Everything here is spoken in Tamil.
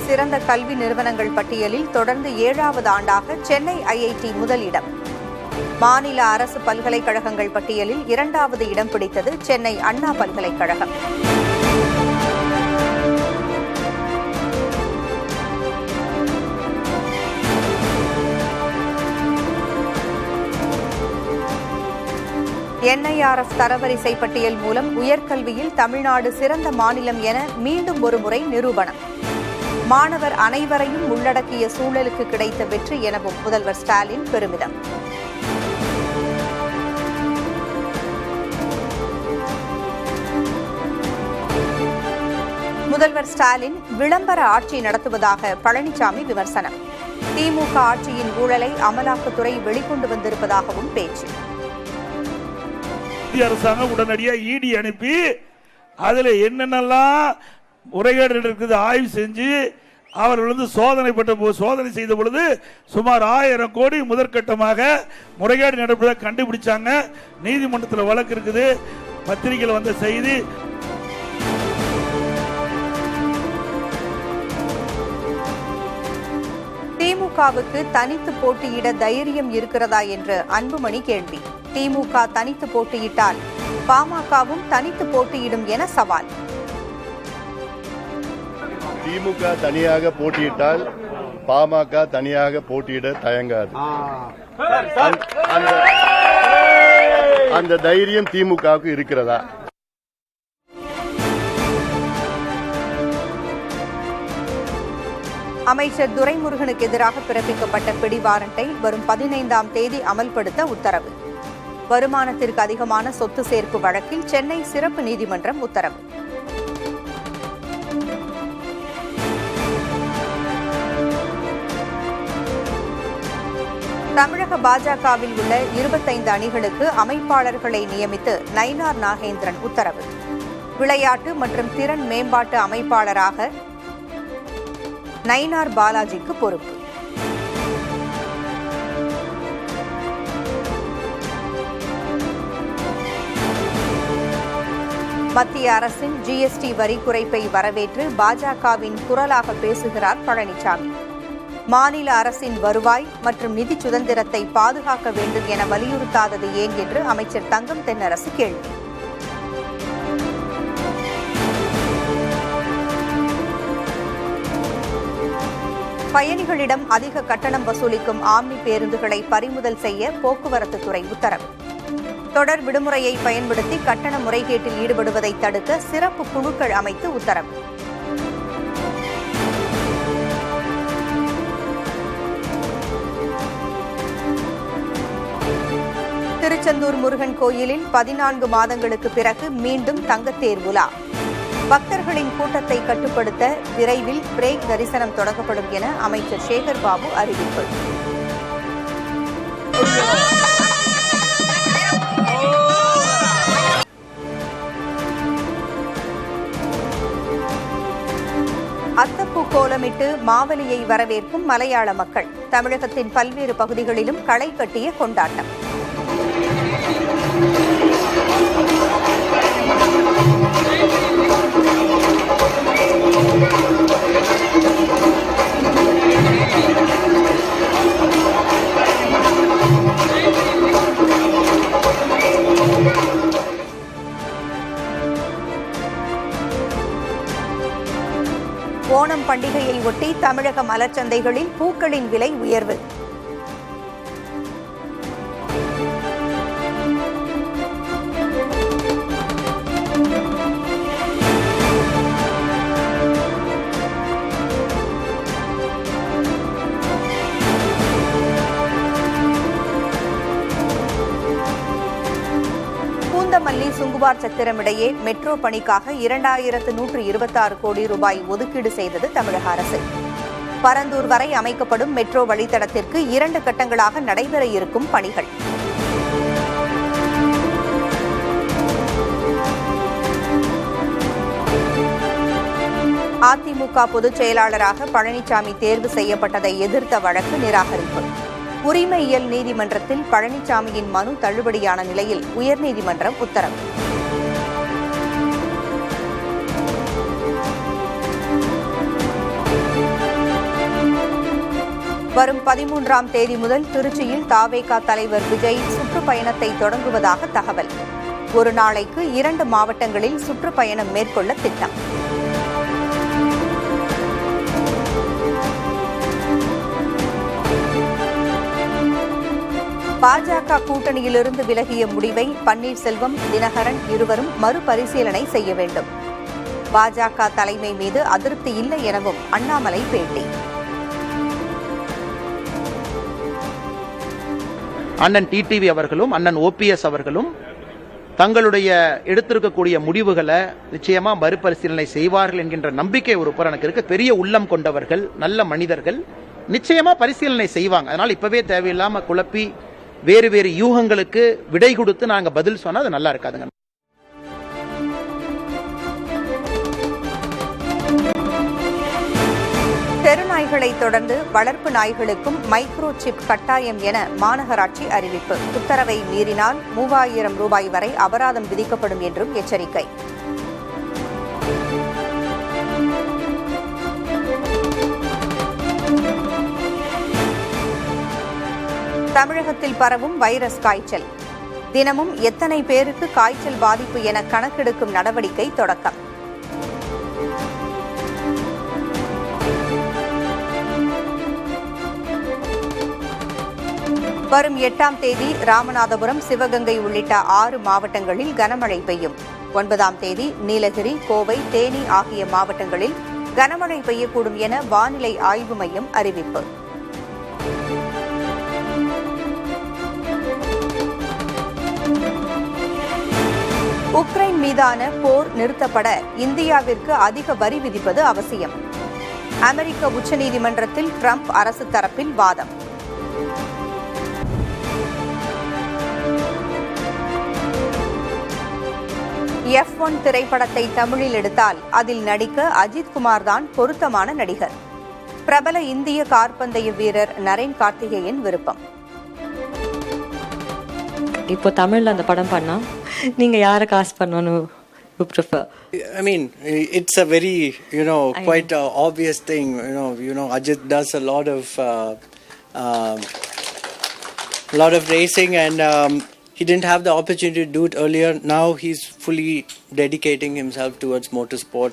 சிறந்த கல்வி நிறுவனங்கள் பட்டியலில் தொடர்ந்து 7வது ஆண்டாக சென்னை ஐஐடி முதலிடம். மாநில அரசு பல்கலைக்கழகங்கள் பட்டியலில் 2வது இடம் பிடித்தது சென்னை அண்ணா பல்கலைக்கழகம். NIRF தரவரிசை பட்டியல் மூலம் உயர்கல்வியில் தமிழ்நாடு சிறந்த மாநிலம் என மீண்டும் ஒருமுறை நிரூபணம். மாணவர் அனைவரையும் உள்ளடக்கிய சூழலுக்கு கிடைத்த வெற்றி எனவும் முதல்வர் ஸ்டாலின் பெருமிதம். முதல்வர் ஸ்டாலின் விளம்பர ஆட்சி நடத்துவதாக பழனிசாமி விமர்சனம். திமுக ஆட்சியின் ஊழலை அமலாக்கத்துறை வெளிக்கொண்டு வந்திருப்பதாகவும் பேச்சு. அரசாங்கம் உடனடியாக இடி அனுப்பி அதுல என்னென்னலாம் முறைகேடு இருக்குது ஆய்வு செஞ்சு அவர்கள் சோதனை செய்த பொழுது சுமார் 1000 கோடி முதற்கட்டமாக முறைகேடு நடப்பதாக கண்டுபிடிச்சாங்க. நீதிமன்றத்தில் வழக்கு இருக்குது, பத்திரிகையில் வந்த செய்தி. திமுகவுக்கு தனித்து போட்டியிட தைரியம் இருக்கிறதா என்று அன்புமணி கேள்வி. திமுக தனித்து போட்டியிட்டால் பாமகவும் தனித்து போட்டியிடும் என சவால். திமுக தனியாக போட்டியிட்டால் பாமக தனியாக போட்டியிட தயங்காது. அந்த தைரியம் திமுகவுக்கு இருக்கிறதா? அமைச்சர் துரைமுருகனுக்கு எதிராக பிறப்பிக்கப்பட்ட பிடிவாரண்டை வரும் 15ஆம் தேதி அமல்படுத்த உத்தரவு. வருமானத்திற்கு அதிகமான சொத்து சேர்ப்பு வழக்கில் சென்னை சிறப்பு நீதிமன்றம் உத்தரவு. தமிழக பாஜகவில் உள்ள 25 அணிகளுக்கு அமைப்பாளர்களை நியமித்து நயினார் நாகேந்திரன் உத்தரவு. விளையாட்டு மற்றும் திறன் மேம்பாட்டு அமைப்பாளராக நயினார் பாலாஜிக்கு பொறுப்பு. மத்திய அரசின் GST வரி குறைப்பை வரவேற்று பாஜகவின் குரலாக பேசுகிறார் பழனிசாமி. மாநில அரசின் வருவாய் மற்றும் நிதி சுதந்திரத்தை பாதுகாக்க வேண்டும் என வலியுறுத்தாதது ஏன் என்று அமைச்சர் தங்கம் தென்னரசு கேள்வி. பயணிகளிடம் அதிக கட்டணம் வசூலிக்கும் ஆம்னி பேருந்துகளை பறிமுதல் செய்ய போக்குவரத்து துறை உத்தரவு. தொடர் விடுமுறையை பயன்படுத்தி கட்டண முறைகேட்டில் ஈடுபடுவதை தடுக்க சிறப்பு குழுக்கள் அமைத்து உத்தரவு. திருச்செந்தூர் முருகன் கோயிலில் 14 மாதங்களுக்கு பிறகு மீண்டும் தங்கத்தேர் உலா. பக்தர்களின் கூட்டத்தை கட்டுப்படுத்த விரைவில் பிரேக் தரிசனம் தொடங்கப்படும் என அமைச்சர் சேகர் பாபு அறிவிப்பு. அத்தப்பூ கோலமிட்டு மாவலியை வரவேற்கும் மலையாள மக்கள். தமிழகத்தின் பல்வேறு பகுதிகளிலும் களை கட்டிய கொண்டாட்டம். ஓணம் பண்டிகையை ஒட்டி தமிழக மலர்ச்சந்தைகளில் பூக்களின் விலை உயர்வு. பூந்தமல்லி சுங்குவார் சத்திரம் இடையே மெட்ரோ பணிக்காக 2126 கோடி ரூபாய் ஒதுக்கீடு செய்தது தமிழக அரசு. பரந்தூர் வரை அமைக்கப்படும் மெட்ரோ வழித்தடத்திற்கு 2 கட்டங்களாக நடைபெற இருக்கும் பணிகள். அதிமுக பொதுச் செயலாளராக பழனிசாமி தேர்வு செய்யப்பட்டதை எதிர்த்த வழக்கு நிராகரிப்பு. உரிமையியல் நீதிமன்றத்தில் பழனிசாமியின் மனு தள்ளுபடியான நிலையில் உயர்நீதிமன்றம் உத்தரவு. வரும் 13ஆம் தேதி முதல் திருச்சியில் தாவேகா தலைவர் விஜய் சுற்றுப்பயணத்தை தொடங்குவதாக தகவல். ஒரு நாளைக்கு 2 மாவட்டங்களில் சுற்றுப்பயணம் மேற்கொள்ள திட்டம். பாஜக கூட்டணியிலிருந்து விலகிய முடிவை பன்னீர்செல்வம், தினகரன் இருவரும் மறுபரிசீலனை செய்ய வேண்டும். பாஜக தலைமை மீது அதிருப்தி இல்லை எனவும் அண்ணாமலை பேட்டி. அண்ணன் டிடிவி அவர்களும் அண்ணன் ஓபிஎஸ் அவர்களும் தங்களுடைய எடுத்திருக்கக்கூடிய முடிவுகளை நிச்சயமா மறுபரிசீலனை செய்வார்கள் என்கின்ற நம்பிக்கை ஒரு புறம் எனக்கு இருக்கு. பெரிய உள்ளம் கொண்டவர்கள், நல்ல மனிதர்கள், நிச்சயமா பரிசீலனை செய்வாங்க. அதனால இப்பவே தேவையில்லாம குழப்பி வேறு வேறு யூகங்களுக்கு விடை கொடுத்து நாங்க பதில் சொன்னா அது நல்லா இருக்காதுங்க. தெருநாய்களை தொடர்ந்து வளர்ப்பு நாய்களுக்கும் மைக்ரோ சிப் கட்டாயம் என மாநகராட்சி அறிவிப்பு. உத்தரவை மீறினால் 3000 ரூபாய் வரை அபராதம் விதிக்கப்படும் என்றும் எச்சரிக்கை. தமிழகத்தில் பரவும் வைரஸ் காய்ச்சல். தினமும் எத்தனை பேருக்கு காய்ச்சல் பாதிப்பு என கணக்கெடுக்கும் நடவடிக்கை தொடக்கம். வரும் 8ஆம் தேதி ராமநாதபுரம், சிவகங்கை உள்ளிட்ட 6 மாவட்டங்களில் கனமழை பெய்யும். 9ஆம் தேதி நீலகிரி, கோவை, தேனி ஆகிய மாவட்டங்களில் கனமழை பெய்யக்கூடும் என வானிலை ஆய்வு மையம் அறிவிப்பு. உக்ரைன் மீதான போர் நிறுத்தப்பட இந்தியாவிற்கு அதிக வரி விதிப்பது அவசியம். அமெரிக்க உச்சநீதிமன்றத்தில் ட்ரம்ப் அரசு தரப்பில் வாதம். F1 திரைப்படத்தை தமிழில் எடுத்தால் அதில் நடிக்க அஜித் குமார் தான் பொருத்தமான நடிகர். பிரபல இந்திய காற்பந்தய வீரர் நரேன் கார்த்திகேயன் விருப்பம். இப்போ தமிழ்ல அந்த படம் பண்ணா நீங்க யாரை காஸ்ட் பண்ணனும் you prefer? I mean, it's a very, quite obvious thing. Ajit does a lot of racing, and he didn't have the opportunity to do it earlier. Now he's fully dedicating himself towards motorsport.